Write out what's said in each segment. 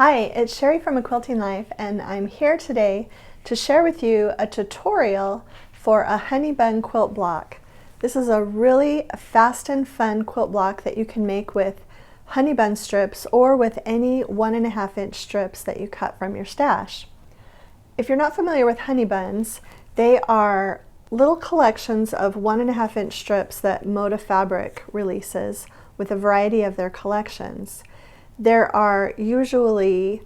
Hi, it's Sherry from A Quilting Life, and I'm here today to share with you a tutorial for a Honeybun quilt block. This is a really fast and fun quilt block that you can make with honeybun strips or with any 1.5 inch strips that you cut from your stash. If you're not familiar with honeybuns, they are little collections of 1.5 inch strips that Moda Fabric releases with a variety of their collections. There are usually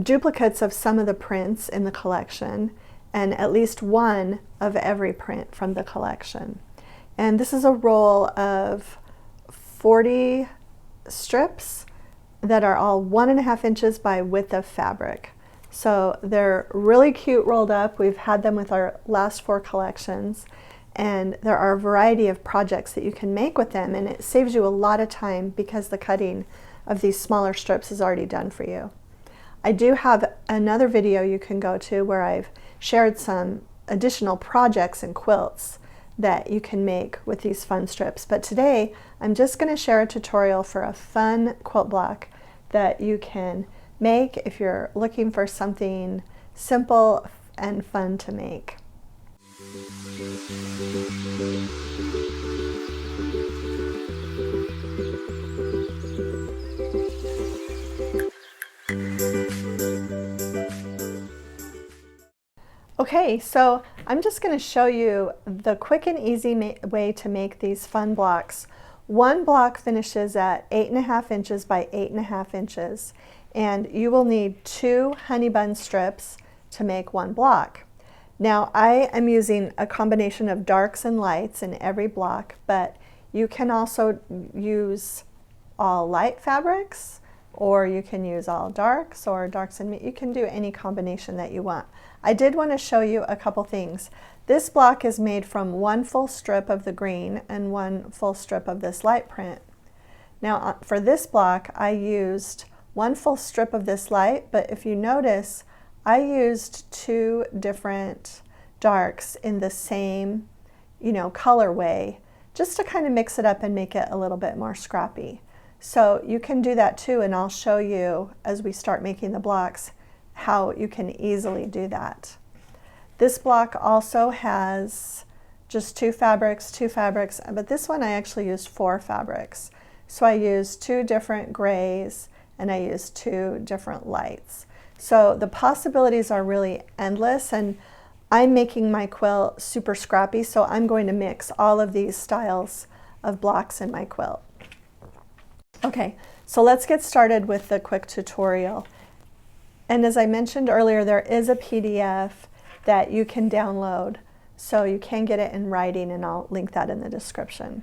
duplicates of some of the prints in the collection and at least one of every print from the collection. And this is a roll of 40 strips that are all 1.5 inches by width of fabric. So they're really cute rolled up. We've had them with our last 4 collections, and there are a variety of projects that you can make with them, and it saves you a lot of time because the cutting of these smaller strips is already done for you. I do have another video you can go to where I've shared some additional projects and quilts that you can make with these fun strips, but today I'm just going to share a tutorial for a fun quilt block that you can make if you're looking for something simple and fun to make. Okay, so I'm just going to show you the quick and easy way to make these fun blocks. One block finishes at 8.5 inches by 8.5 inches, and you will need 2 honeybun strips to make one block. Now, I am using a combination of darks and lights in every block, but you can also use all light fabrics, or you can use all darks or darks and you can do any combination that you want. I did want to show you a couple things. This block is made from 1 full strip of the green and 1 full strip of this light print. Now for this block I used 1 full strip of this light, but if you notice I used 2 different darks in the same, colorway, just to kind of mix it up and make it a little bit more scrappy. So you can do that too, and I'll show you as we start making the blocks how you can easily do that. This block also has just 2 fabrics, but this one I actually used 4 fabrics. So I used 2 different grays and I used 2 different lights. So the possibilities are really endless, and I'm making my quilt super scrappy, so I'm going to mix all of these styles of blocks in my quilt. Okay, so let's get started with the quick tutorial. And as I mentioned earlier, there is a PDF that you can download, so you can get it in writing, and I'll link that in the description.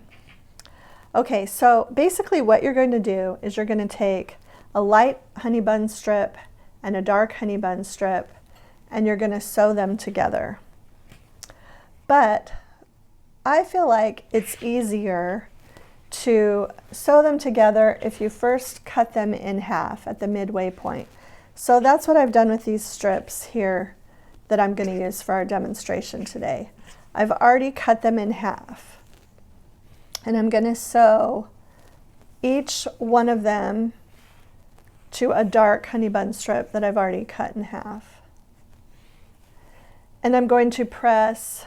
Okay, so basically what you're going to do is you're going to take a light honeybun strip and a dark honeybun strip, and you're going to sew them together. But I feel like it's easier to sew them together if you first cut them in half at the midway point. So that's what I've done with these strips here that I'm going to use for our demonstration today. I've already cut them in half, and I'm going to sew each one of them to a dark honeybun strip that I've already cut in half. And I'm going to press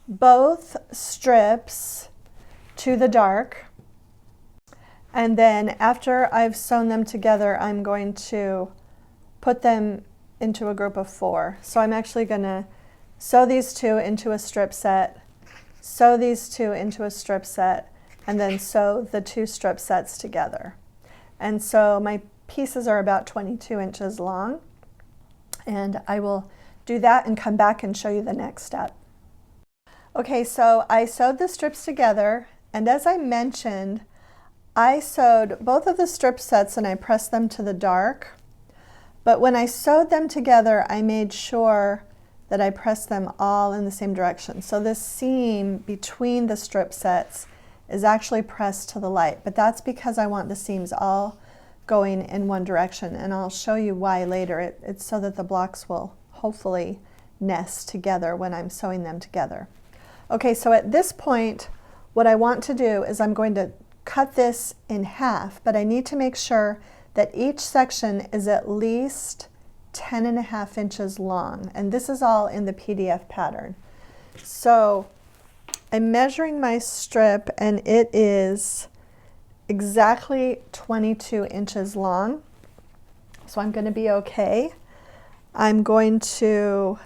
both strips to the dark, and then after I've sewn them together I'm going to put them into a group of 4. So I'm actually going to sew these 2 into a strip set, sew these 2 into a strip set, and then sew the 2 strip sets together. And so my pieces are about 22 inches long, and I will do that and come back and show you the next step. Okay, so I sewed the strips together, and as I mentioned, I sewed both of the strip sets and I pressed them to the dark. But when I sewed them together, I made sure that I pressed them all in the same direction. So this seam between the strip sets is actually pressed to the light, but that's because I want the seams all going in one direction, and I'll show you why later. It's so that the blocks will hopefully nest together when I'm sewing them together. Okay, so at this point, what I want to do is I'm going to cut this in half, but I need to make sure that each section is at least 10.5 inches long, and this is all in the PDF pattern. So I'm measuring my strip and it is exactly 22 inches long, so I'm going to be okay. I'm going to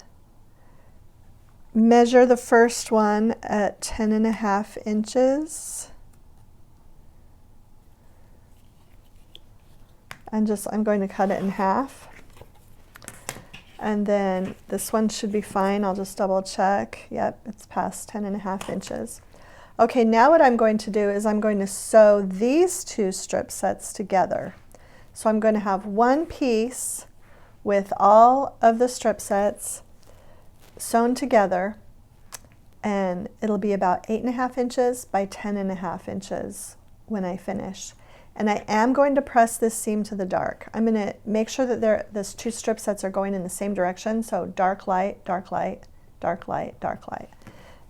measure the first one at 10.5 inches. I'm going to cut it in half. And then this one should be fine. I'll just double check. Yep, it's past 10.5 inches. Okay, now what I'm going to do is I'm going to sew these two strip sets together. So I'm going to have one piece with all of the strip sets sewn together, and it'll be about 8.5 inches by 10.5 inches when I finish. And I am going to press this seam to the dark. I'm going to make sure that these two strip sets are going in the same direction. So dark light, dark light, dark light, dark light.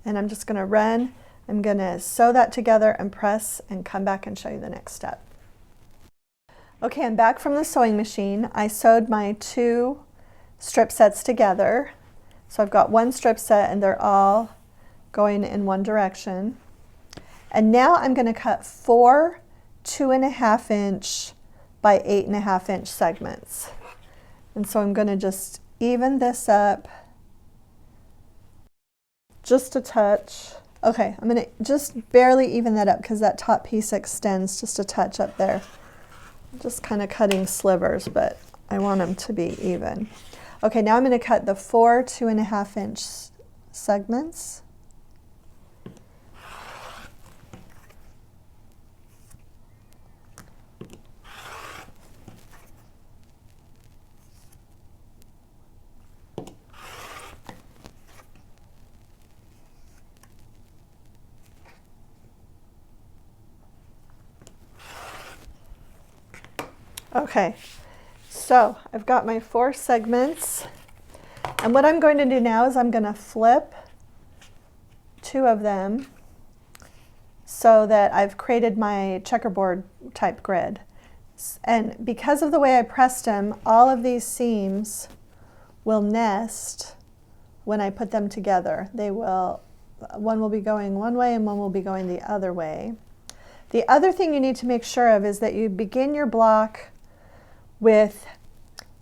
And I'm just going to run. I'm going to sew that together and press and come back and show you the next step. Okay, I'm back from the sewing machine. I sewed my two strip sets together. So I've got one strip set and they're all going in one direction. And now I'm going to cut 4 2.5 inch by 8.5 inch segments. And so I'm going to just even this up just a touch. Okay, I'm going to just barely even that up because that top piece extends just a touch up there. I'm just kind of cutting slivers, but I want them to be even. Okay, now I'm going to cut the 4 2.5 inch segments. Okay, so I've got my 4 segments, and what I'm going to do now is I'm going to flip 2 of them so that I've created my checkerboard type grid. And because of the way I pressed them, all of these seams will nest when I put them together. One will be going one way and one will be going the other way. The other thing you need to make sure of is that you begin your block with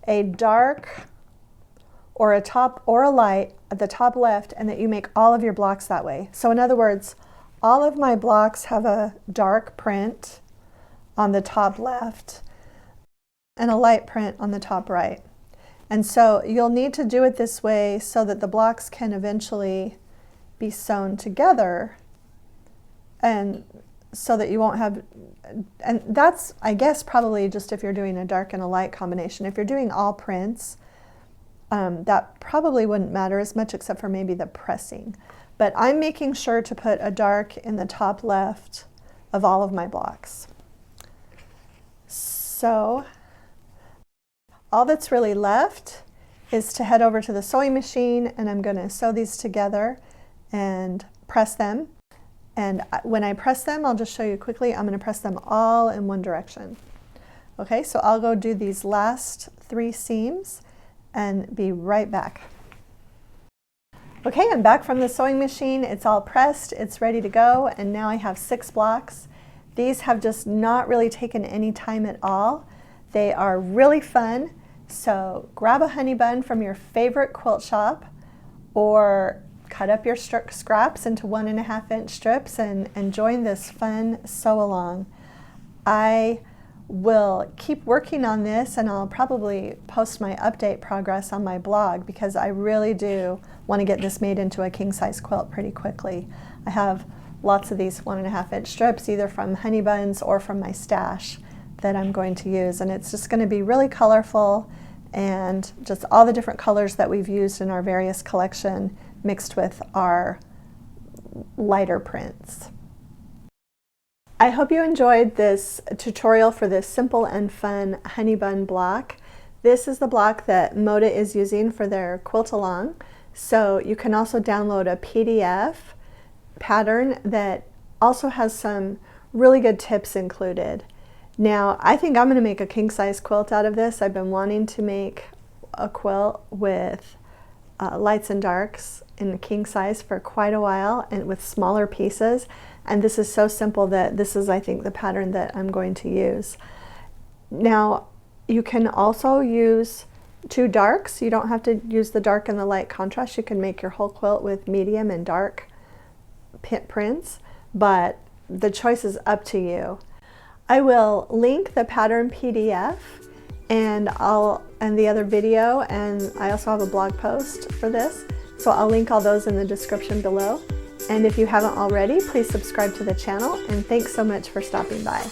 a dark or a top or a light at the top left, and that you make all of your blocks that way. So in other words, all of my blocks have a dark print on the top left and a light print on the top right. And so you'll need to do it this way so that the blocks can eventually be sewn together, and so that you won't have, and that's, I guess, probably just if you're doing a dark and a light combination. If you're doing all prints, that probably wouldn't matter as much, except for maybe the pressing. But I'm making sure to put a dark in the top left of all of my blocks. So all that's really left is to head over to the sewing machine, and I'm going to sew these together and press them. And when I press them, I'll just show you quickly, I'm going to press them all in one direction. Okay, so I'll go do these last 3 seams and be right back. Okay, I'm back from the sewing machine. It's all pressed, it's ready to go, and now I have 6 blocks. These have just not really taken any time at all. They are really fun, so grab a honey bun from your favorite quilt shop, or cut up your scraps into 1.5 inch strips and join this fun sew along. I will keep working on this, and I'll probably post my update progress on my blog, because I really do want to get this made into a king size quilt pretty quickly. I have lots of these 1.5 inch strips, either from honey buns or from my stash, that I'm going to use, and it's just going to be really colorful, and just all the different colors that we've used in our various collection mixed with our lighter prints. I hope you enjoyed this tutorial for this simple and fun honey bun block. This is the block that Moda is using for their quilt along. So you can also download a PDF pattern that also has some really good tips included. Now, I think I'm going to make a king size quilt out of this. I've been wanting to make a quilt with lights and darks in the king size for quite a while, and with smaller pieces. And this is so simple that this is, I think, the pattern that I'm going to use. Now, you can also use two darks. You don't have to use the dark and the light contrast. You can make your whole quilt with medium and dark prints, but the choice is up to you. I will link the pattern PDF and the other video, and I also have a blog post for this, so I'll link all those in the description below. And if you haven't already, please subscribe to the channel, and thanks so much for stopping by.